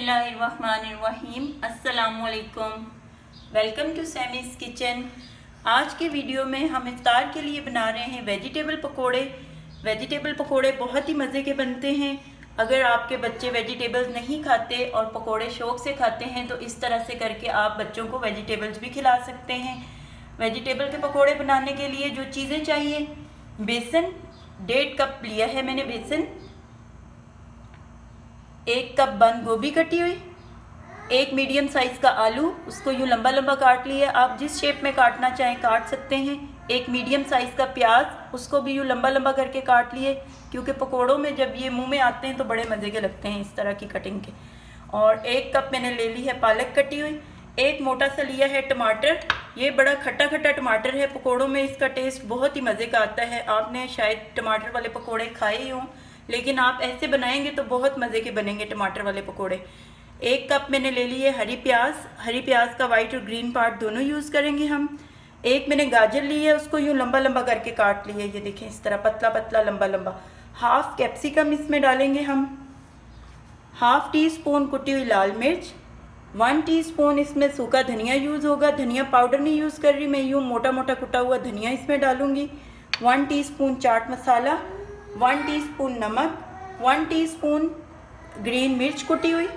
बिस्मिल्लाहिर्रहमानिर्रहीम। अस्सलामुअलैकुम। Welcome to Sammy's kitchen. आज के वीडियो में हम इफ्तार के लिए बना रहे हैं वेजिटेबल पकोड़े। वेजिटेबल पकोड़े बहुत ही मज़े के बनते हैं। अगर आपके बच्चे वेजिटेबल्स नहीं खाते और पकोड़े शौक़ से खाते हैं तो इस तरह से करके आप बच्चों को वेजिटेबल्स भी खिला सकते हैं। वेजिटेबल के पकोड़े बनाने के लिए जो चीज़ें चाहिए, बेसन 1.5 कप लिया है मैंने बेसन, 1 कप बंद गोभी कटी हुई, 1 मीडियम साइज़ का आलू, उसको यूँ लंबा लंबा काट लिया, आप जिस शेप में काटना चाहें काट सकते हैं। 1 मीडियम साइज़ का प्याज, उसको भी यूँ लंबा लंबा करके काट लिए, क्योंकि पकोड़ों में जब ये मुंह में आते हैं तो बड़े मज़े के लगते हैं इस तरह की कटिंग के। और 1 कप मैंने ले ली है पालक कटी हुई। एक मोटा सा लिया है टमाटर, ये बड़ा खट्टा खट्टा टमाटर है, पकोड़ों में इसका टेस्ट बहुत ही मज़े का आता है। आपने शायद टमाटर वाले पकोड़े खाए ही हों, लेकिन आप ऐसे बनाएंगे तो बहुत मज़े के बनेंगे टमाटर वाले पकोड़े। 1 कप मैंने ले लिए हरी प्याज का वाइट और ग्रीन पार्ट दोनों यूज़ करेंगे हम। एक मैंने गाजर ली है, उसको यूँ लंबा लंबा करके काट लिया, ये देखें इस तरह पतला पतला लंबा लंबा। हाफ कैप्सिकम इसमें डालेंगे हम। हाफ टी स्पून कुटी हुई लाल मिर्च, 1 टीस्पून इसमें सूखा धनिया यूज़ होगा। धनिया पाउडर नहीं यूज़ कर रही मैं, यूँ मोटा मोटा कुटा हुआ धनिया इसमें डालूँगी। 1 टीस्पून चाट मसाला, 1 टीस्पून नमक, 1 टीस्पून ग्रीन मिर्च कुटी हुई,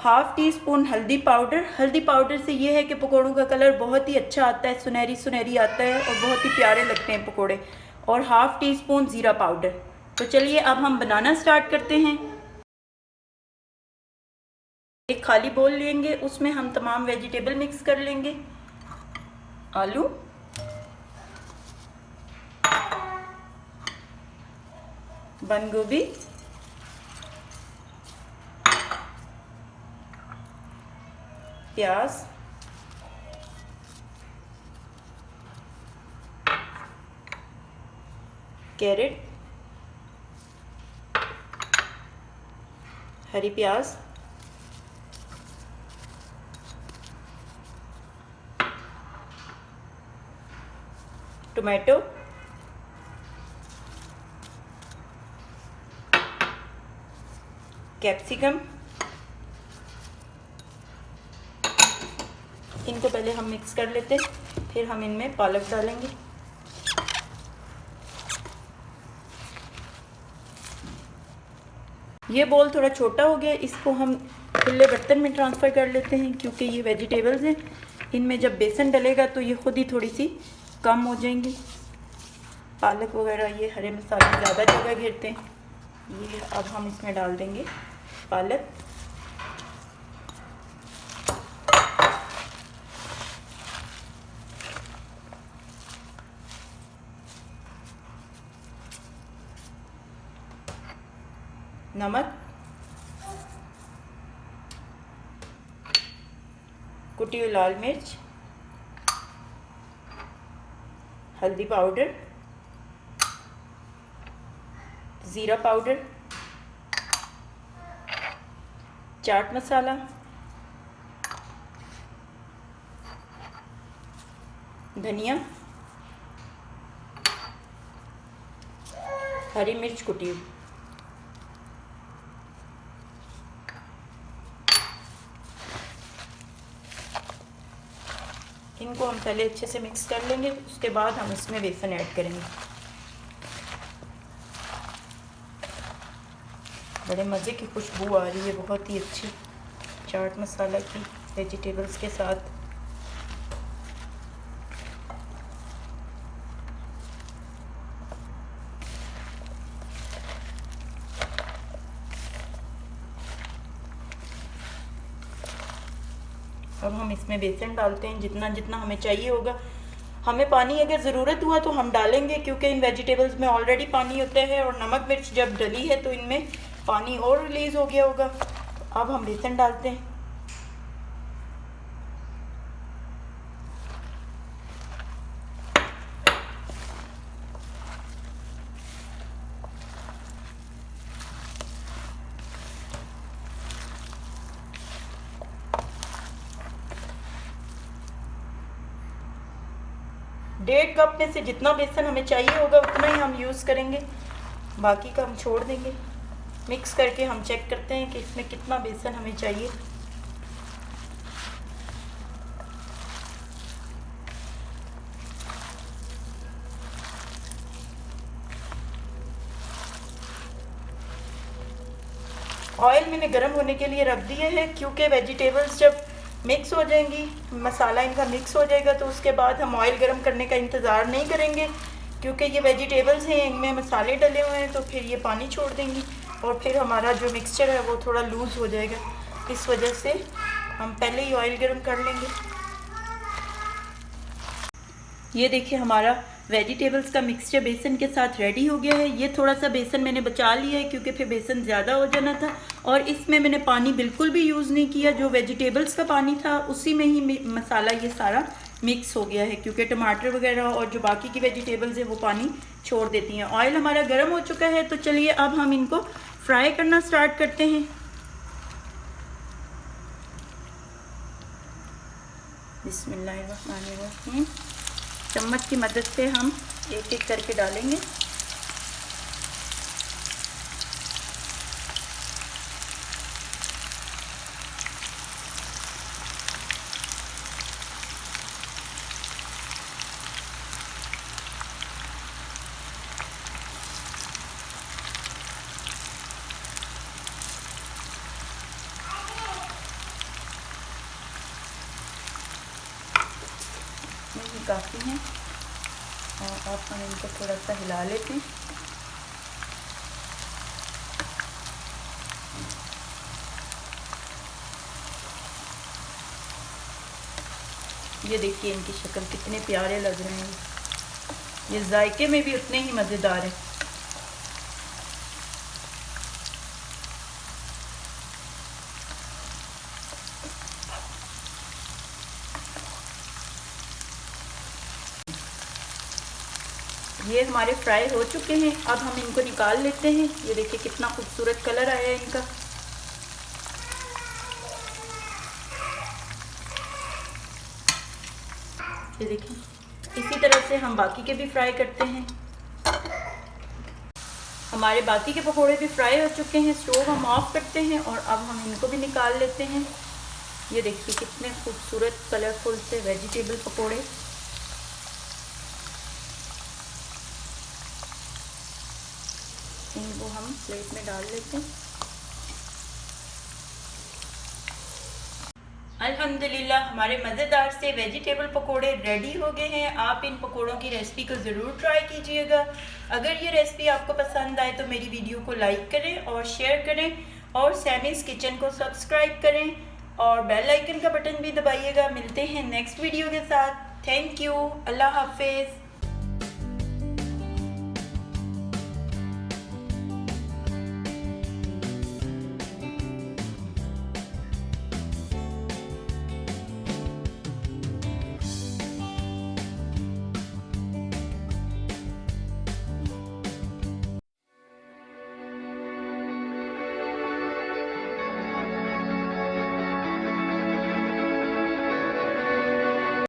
हाफ टी स्पून हल्दी पाउडर। हल्दी पाउडर से ये है कि पकोड़ों का कलर बहुत ही अच्छा आता है, सुनहरी सुनहरी आता है और बहुत ही प्यारे लगते हैं पकोड़े। और हाफ टी स्पून ज़ीरा पाउडर। तो चलिए अब हम बनाना स्टार्ट करते हैं। एक खाली बोल लेंगे, उसमें हम तमाम वेजिटेबल मिक्स कर लेंगे। आलू, बंद गोभी, प्याज, कैरेट, हरी प्याज, टोमेटो, कैप्सिकम। इनको पहले हम मिक्स कर लेते हैं, फिर हम इनमें पालक डालेंगे। ये बोल थोड़ा छोटा हो गया, इसको हम खुले बर्तन में ट्रांसफ़र कर लेते हैं, क्योंकि ये वेजिटेबल्स हैं, इनमें जब बेसन डलेगा तो ये खुद ही थोड़ी सी कम हो जाएंगी। पालक वगैरह ये हरे मसाले ज़्यादा जगह घेरते हैं। ये अब हम इसमें डाल देंगे पालक, नमक, कुटी हुई लाल मिर्च, हल्दी पाउडर, ज़ीरा पाउडर, चाट मसाला, धनिया, हरी मिर्च कुटी हुई। इनको हम पहले अच्छे से मिक्स कर लेंगे, उसके बाद हम इसमें बेसन ऐड करेंगे। बड़े मज़े की खुशबू आ रही है, बहुत ही अच्छी चाट मसाला की वेजिटेबल्स के साथ। अब हम इसमें बेसन डालते हैं जितना जितना हमें चाहिए होगा। हमें पानी अगर ज़रूरत हुआ तो हम डालेंगे, क्योंकि इन वेजिटेबल्स में ऑलरेडी पानी होता है और नमक मिर्च जब डली है तो इनमें पानी और रिलीज़ हो गया होगा। अब हम बेसन डालते हैं। डेढ़ कप में से जितना बेसन हमें चाहिए होगा उतना ही हम यूज़ करेंगे, बाकी का हम छोड़ देंगे। मिक्स करके हम चेक करते हैं कि इसमें कितना बेसन हमें चाहिए। ऑयल मैंने गर्म होने के लिए रख दिया है, क्योंकि वेजिटेबल्स जब मिक्स हो जाएंगी, मसाला इनका मिक्स हो जाएगा, तो उसके बाद हम ऑयल गर्म करने का इंतज़ार नहीं करेंगे, क्योंकि ये वेजिटेबल्स हैं, इनमें मसाले डले हुए हैं, तो फिर ये पानी छोड़ देंगी और फिर हमारा जो मिक्सचर है वो थोड़ा लूज़ हो जाएगा। इस वजह से हम पहले ही ऑयल गर्म कर लेंगे। ये देखिए हमारा वेजिटेबल्स का मिक्सचर बेसन के साथ रेडी हो गया है। ये थोड़ा सा बेसन मैंने बचा लिया है, क्योंकि फिर बेसन ज़्यादा हो जाना था। और इसमें मैंने पानी बिल्कुल भी यूज़ नहीं किया, जो वेजिटेबल्स का पानी था उसी में ही मसाला ये सारा मिक्स हो गया है, क्योंकि टमाटर वगैरह और जो बाकी की वेजिटेबल्स है वो पानी छोड़ देती हैं। ऑयल हमारा गर्म हो चुका है, तो चलिए अब हम इनको फ्राई करना स्टार्ट करते हैं। बिस्मिल्लाहिर्रहमानिर्रहीम। चम्मच की मदद से हम एक एक करके डालेंगे। ये काफ़ी हैं और अब हम इनको थोड़ा सा हिला लेते हैं। ये देखिए इनकी शक्ल कितने प्यारे लग रहे हैं, ये जायके में भी उतने ही मज़ेदार है। ये हमारे फ्राई हो चुके हैं, अब हम इनको निकाल लेते हैं। ये देखिए कितना खूबसूरत कलर आया है इनका। ये देखिए इसी तरह से हम बाकी के भी फ्राई करते हैं। हमारे बाकी के पकोड़े भी फ्राई हो चुके हैं। स्टोव हम ऑफ करते हैं और अब हम इनको भी निकाल लेते हैं। ये देखिए कितने खूबसूरत कलरफुल से वेजिटेबल पकोड़े। इनको हम प्लेट में डाल लेते हैं। अल्हम्दुलिल्लाह हमारे मज़ेदार से वेजिटेबल पकोड़े रेडी हो गए हैं। आप इन पकोड़ों की रेसिपी को ज़रूर ट्राई कीजिएगा। अगर ये रेसिपी आपको पसंद आए तो मेरी वीडियो को लाइक करें और शेयर करें और सैमीज़ किचन को सब्सक्राइब करें और बेल आइकन का बटन भी दबाइएगा। मिलते हैं नेक्स्ट वीडियो के साथ। Thank you. अल्लाह हाफिज़।